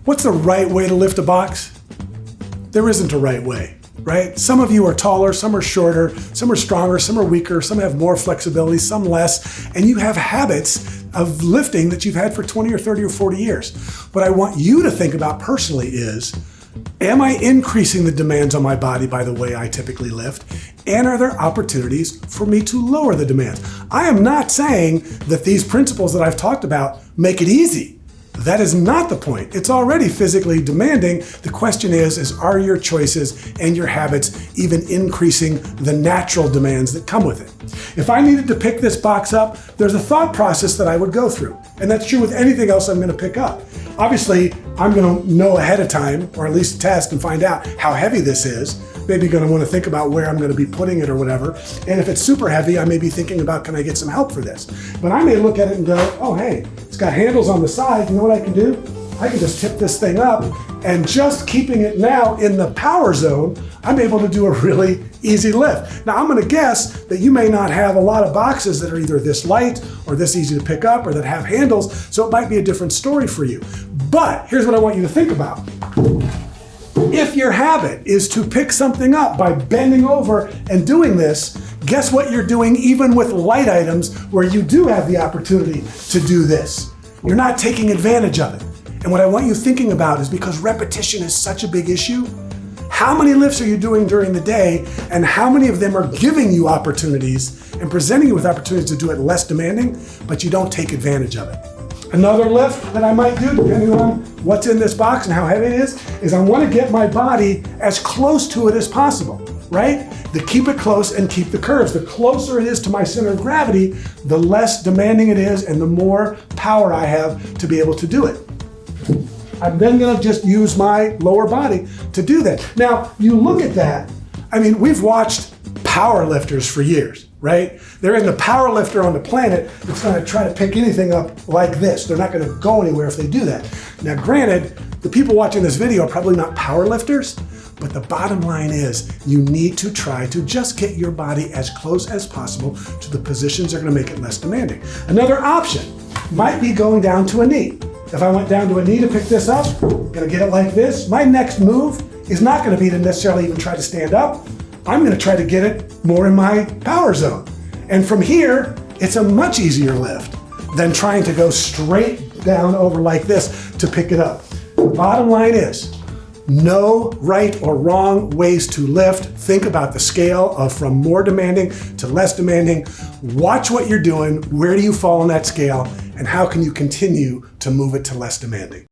What's the right way to lift a box? There isn't a right way, right? Some of you are taller, some are shorter, some are stronger, some are weaker, some have more flexibility, some less, and you have habits of lifting that you've had for 20 or 30 or 40 years. What I want you to think about personally is, am I increasing the demands on my body by the way I typically lift? And are there opportunities for me to lower the demands? I am not saying that these principles that I've talked about make it easy. That is not the point. It's already physically demanding. The question is are your choices and your habits even increasing the natural demands that come with it? If I needed to pick this box up, there's a thought process that I would go through. And that's true with anything else I'm going to pick up. Obviously, I'm going to know ahead of time, or at least test and find out how heavy this is. Maybe going to want to think about where I'm going to be putting it or whatever. And if it's super heavy, I may be thinking about, can I get some help for this? But I may look at it and go, oh, hey, it's got handles on the side. You know what I can do? I can just tip this thing up, and just keeping it now in the power zone, I'm able to do a really easy lift. Now, I'm going to guess that you may not have a lot of boxes that are either this light or this easy to pick up or that have handles, so it might be a different story for you. But here's what I want you to think about. If your habit is to pick something up by bending over and doing this, guess what you're doing even with light items where you do have the opportunity to do this? You're not taking advantage of it. And what I want you thinking about is, because repetition is such a big issue, how many lifts are you doing during the day, and how many of them are giving you opportunities and presenting you with opportunities to do it less demanding, but you don't take advantage of it? Another lift that I might do, depending on what's in this box and how heavy it is I want to get my body as close to it as possible, right? Keep it close and keep the curves. The closer it is to my center of gravity, the less demanding it is and the more power I have to be able to do it. I'm then going to just use my lower body to do that. Now, you look at that. I mean, we've watched power lifters for years, right? There isn't a power lifter on the planet that's going to try to pick anything up like this. They're not going to go anywhere if they do that. Now, granted, the people watching this video are probably not power lifters, but the bottom line is you need to try to just get your body as close as possible to the positions that are going to make it less demanding. Another option might be going down to a knee. If I went down to a knee to pick this up, I'm going to get it like this. My next move is not going to be to necessarily even try to stand up. I'm going to try to get it more in my power zone. And from here, it's a much easier lift than trying to go straight down over like this to pick it up. The bottom line is, no right or wrong ways to lift. Think about the scale of from more demanding to less demanding. Watch what you're doing. Where do you fall on that scale? And how can you continue to move it to less demanding?